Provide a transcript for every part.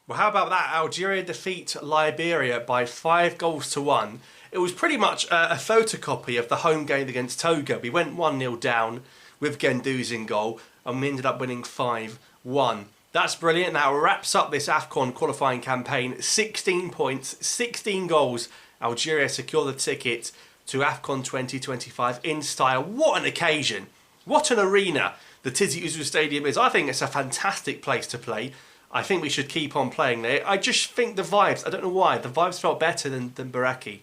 Well, how about that? Algeria defeat Liberia by 5 goals to 1. It was pretty much a photocopy of the home game against Togo. We went 1-0 down with Guendouzi in goal and we ended up winning 5-1. That's brilliant. That wraps up this AFCON qualifying campaign. 16 points, 16 goals. Algeria secure the ticket to AFCON 2025 in style. What an occasion. What an arena the Tizi Ouzou Stadium is. I think it's a fantastic place to play. I think we should keep on playing there. I just think the vibes, I don't know why, the vibes felt better than Baraki.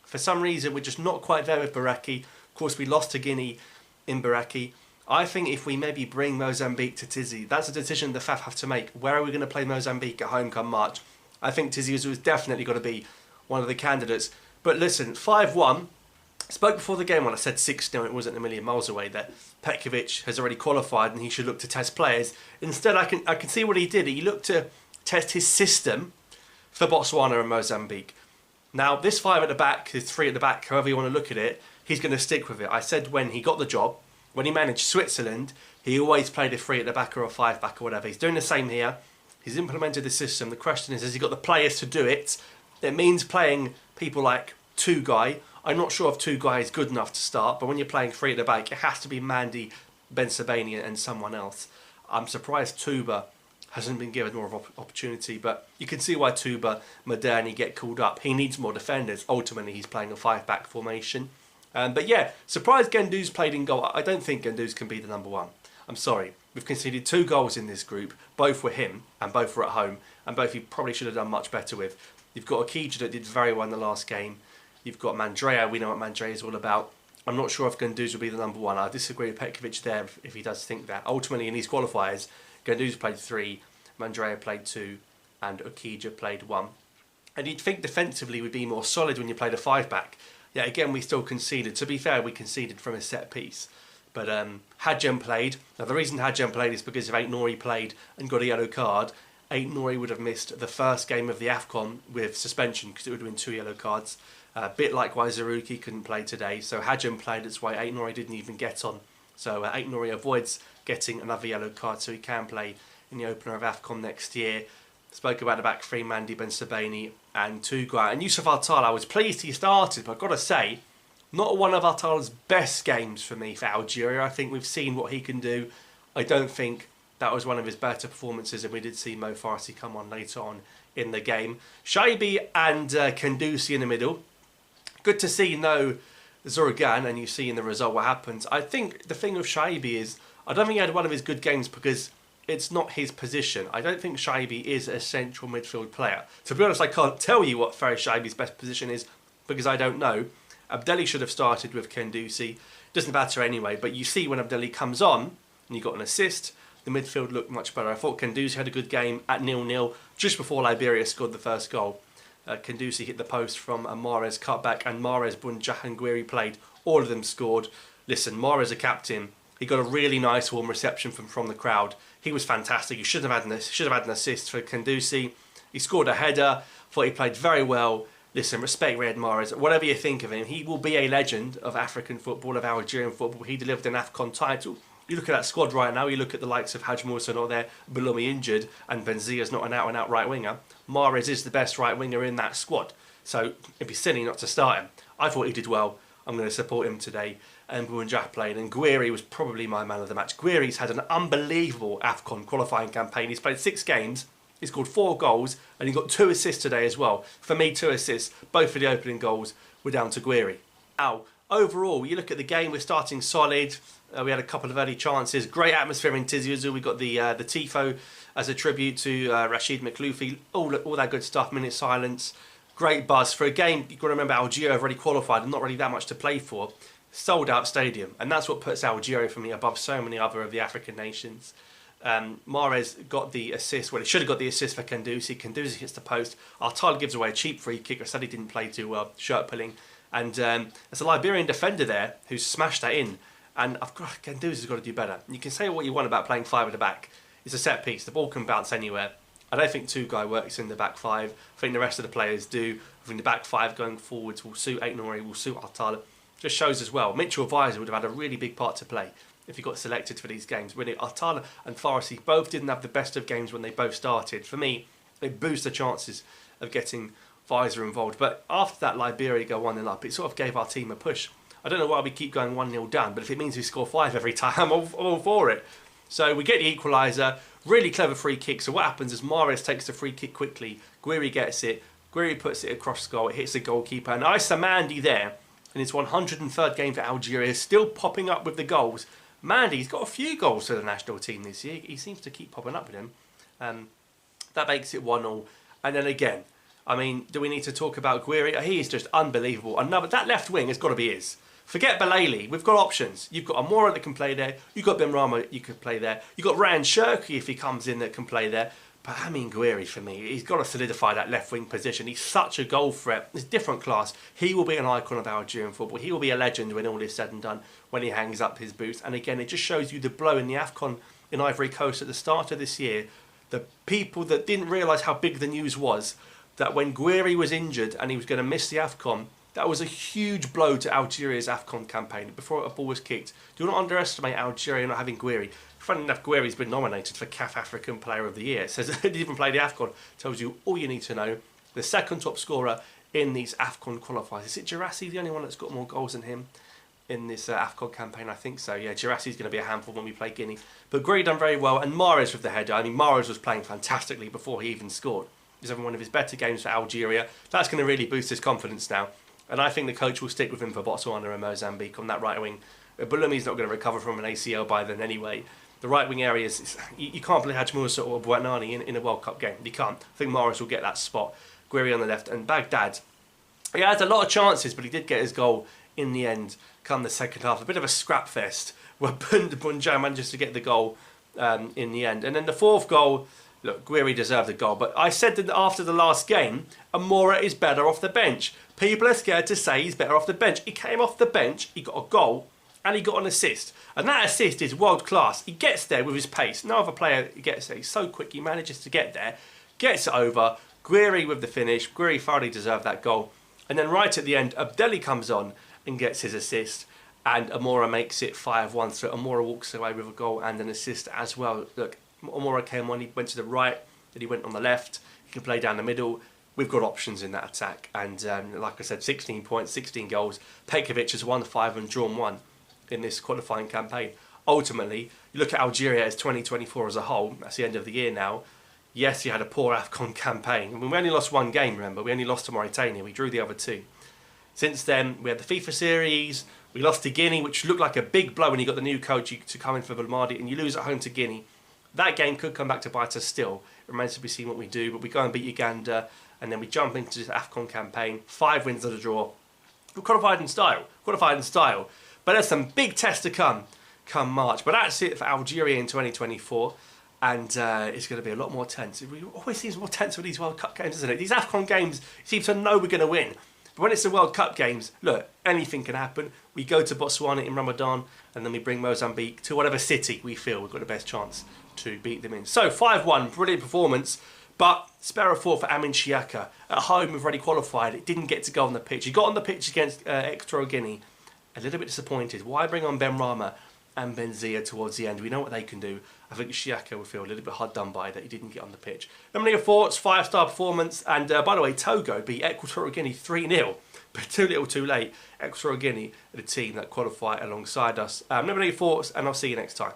For some reason, we're just not quite there with Baraki. Of course, we lost to Guinea in Baraki. I think if we maybe bring Mozambique to Tizi, that's a decision the FAF have to make. Where are we going to play Mozambique at home come March? I think Tizi Ouzou has definitely got to be one of the candidates. But listen, 5-1. Spoke before the game when I said 6-0, it wasn't a million miles away, that Petkovic has already qualified and he should look to test players. Instead, I can see what he did. He looked to test his system for Botswana and Mozambique. Now, this 5 at the back, his 3 at the back, however you want to look at it, he's going to stick with it. I said when he got the job, when he managed Switzerland, he always played a 3 at the back or a 5 back or whatever. He's doing the same here. He's implemented the system. The question is, has he got the players to do it? It means playing people like Tugai. I'm not sure if Tugai is good enough to start, but when you're playing 3 at the back, it has to be Mandy, Ben Sebaini and someone else. I'm surprised Tuba hasn't been given more of an opportunity, but you can see why Tuba, Moderni get called up. He needs more defenders. Ultimately, he's playing a 5-back formation. But yeah, surprised Guendouzi played in goal. I don't think Guendouzi can be the number 1. I'm sorry. We've conceded 2 goals in this group. Both were him, and both were at home, and both he probably should have done much better with. You've got Akija that did very well in the last game. You've got Mandrea. We know what Mandrea is all about. I'm not sure if Guendouzi will be the number 1. I disagree with Petkovic there if he does think that. Ultimately, in these qualifiers, Guendouzi played 3, Mandrea played 2, and Akija played 1. And you'd think defensively we'd be more solid when you played a 5-back. Yeah, again, we still conceded. To be fair, we conceded from a set piece. But Hadjem played. Now, the reason Hadjem played is because if Ait-Nouri played and got a yellow card, Ait-Nouri would have missed the first game of the AFCON with suspension because it would have been 2 yellow cards. A bit like why Zarouki couldn't play today. So Hadjem played, that's why Ait-Nouri didn't even get on. So Ait-Nouri avoids getting another yellow card so he can play in the opener of AFCON next year. Spoke about the back 3, Mandy, Ben Sebaini and Tugai. And Yusuf Altala, I was pleased he started, but I've got to say, not one of Altala's best games for me for Algeria. I think we've seen what he can do. I don't think that was one of his better performances, and we did see Mo Farsi come on later on in the game. Shaibi and Guendouzi in the middle. Good to see no Zorogan, and you see in the result what happens. I think the thing with Shaibi is, I don't think he had one of his good games because it's not his position. I don't think Shaibi is a central midfield player. To be honest, I can't tell you what Faris Shaibi's best position is because I don't know. Abdelli should have started with Guendouzi. Doesn't matter anyway, but you see when Abdelli comes on and you got an assist, the midfield looked much better. I thought Guendouzi had a good game at 0-0 just before Liberia scored the first goal. Guendouzi hit the post from a Mahrez cutback, and Mahrez, Bunjah and Gouiri played. All of them scored. Listen, Mahrez, a captain, he got a really nice warm reception from the crowd. He was fantastic. He should have had an assist for Guendouzi. He scored a header. Thought he played very well. Listen, respect Riyad Mahrez. Whatever you think of him, he will be a legend of African football, of Algerian football. He delivered an AFCON title. You look at that squad right now, you look at the likes of Haj Moussa not there, Belumi injured, and Benzia's not an out-and-out right winger. Mahrez is the best right winger in that squad. So it'd be silly not to start him. I thought he did well. I'm going to support him today. And Bunjah played, and Gouiri was probably my man of the match. Gouiri's had an unbelievable AFCON qualifying campaign. He's played 6 games, he scored 4 goals, and he got 2 assists today as well. For me, 2 assists, both of the opening goals were down to Gouiri. Now, overall, you look at the game, we're starting solid. We had a couple of early chances. Great atmosphere in Tizi Ouzou. We got the tifo as a tribute to Rashid Makhloufi. All that good stuff. Minute silence. Great buzz for a game. You've got to remember Algeria have already qualified and not really that much to play for. Sold out stadium, and that's what puts Algeria for me above so many other of the African nations. Mahrez got the assist. Well, he should have got the assist for Guendouzi. Guendouzi hits the post. Altala gives away a cheap free kick. I said he didn't play too well. Shirt pulling, and there's a Liberian defender there who smashed that in. And I've got Guendouzi's got to do better. You can say what you want about playing 5 at the back. It's a set piece. The ball can bounce anywhere. I don't think Tugai works in the back 5. I think the rest of the players do. I think the back 5 going forwards will suit Ait-Nouri, will suit Altala. Just shows as well. Mitchell Weiser would have had a really big part to play if he got selected for these games. Really, Altala and Farsi both didn't have the best of games when they both started. For me, it boosts the chances of getting Visor involved. But after that Liberia go 1-0 up, it sort of gave our team a push. I don't know why we keep going 1-0 down, but if it means we score 5 every time, I'm all for it. So we get the equaliser, really clever free kick. So what happens is Mahrez takes the free kick quickly, Gouiri gets it, Gouiri puts it across the goal, it hits the goalkeeper, and Issa Mandy there, in his 103rd game for Algeria, is still popping up with the goals. Mandy's got a few goals for the national team this year. He seems to keep popping up with him. That makes it 1-0. And then again, I mean, do we need to talk about Gouiri? He is just unbelievable. That left wing has got to be his. Forget Belayli. We've got options. You've got Amora that can play there. You've got Benrahma you can play there. You've got Ryan Cherki if he comes in that can play there. But Amine Gouiri, for me, he's got to solidify that left wing position. He's such a goal threat. He's different class. He will be an icon of Algerian football. He will be a legend when all is said and done, when he hangs up his boots. And again, it just shows you the blow in the AFCON in Ivory Coast at the start of this year. The people that didn't realise how big the news was, that when Gouiri was injured and he was going to miss the AFCON, that was a huge blow to Algeria's AFCON campaign before a ball was kicked. Do not underestimate Algeria not having Gouiri. Funny enough, Gouiri's been nominated for CAF African Player of the Year. It says he didn't even play the AFCON. Tells you all you need to know. The second top scorer in these AFCON qualifiers. Is it Girassi the only one that's got more goals than him in this AFCON campaign? I think so. Yeah, Girassi's going to be a handful when we play Guinea. But Gouiri done very well, and Mahrez with the header. I mean, Mahrez was playing fantastically before he even scored. He's having one of his better games for Algeria. That's going to really boost his confidence now. And I think the coach will stick with him for Botswana and Mozambique on that right wing. Bulumi's not going to recover from an ACL by then anyway. The right wing areas, you can't play Hajmoussa or Bouanani in a World Cup game. You can't. I think Mahrez will get that spot. Gouiri on the left, and Baghdad. He had a lot of chances, but he did get his goal in the end come the second half. A bit of a scrap fest where Bunjao manages to get the goal in the end. And then the fourth goal, look, Gouiri deserved the goal. But I said that after the last game, Amora is better off the bench. People are scared to say he's better off the bench. He came off the bench, he got a goal, and he got an assist. And that assist is world class. He gets there with his pace. No other player gets there. He's so quick, he manages to get there, gets it over. Gouiri with the finish. Gouiri thoroughly deserved that goal. And then right at the end, Abdelli comes on and gets his assist. And Amora makes it 5-1. So Amora walks away with a goal and an assist as well. Look, Amora came on, he went to the right, then he went on the left. He can play down the middle. We've got options in that attack. And like I said, 16 points, 16 goals. Pekovic has won 5 and drawn 1 in this qualifying campaign. Ultimately, you look at Algeria as 2024 as a whole. That's the end of the year now. Yes, he had a poor AFCON campaign. I mean, we only lost one game, remember? We only lost to Mauritania. We drew the other 2. Since then, we had the FIFA series. We lost to Guinea, which looked like a big blow when you got the new coach to come in for Belmadi, and you lose at home to Guinea. That game could come back to bite us still. It remains to be seen what we do, but we go and beat Uganda, and then we jump into this AFCON campaign. 5 wins and a draw. We're qualified in style. But there's some big tests to come March. But that's it for Algeria in 2024. And it's going to be a lot more tense. It always seems more tense with these World Cup games, doesn't it? These AFCON games, you seem to know we're going to win. But when it's the World Cup games, look, anything can happen. We go to Botswana in Ramadan, and then we bring Mozambique to whatever city we feel we've got the best chance to beat them in. So 5-1, brilliant performance. But spare a thought for Amin Shiaka. At home, we've already qualified. It didn't get to go on the pitch. He got on the pitch against Equatorial Guinea. A little bit disappointed. Why bring on Benrahma and Benzia towards the end? We know what they can do. I think Shiaka will feel a little bit hard done by that he didn't get on the pitch. Let me know your thoughts. 5-star performance. And by the way, Togo beat Equatorial Guinea 3-0. But too little too late. Equatorial Guinea are the team that qualify alongside us. Let me know your thoughts, and I'll see you next time.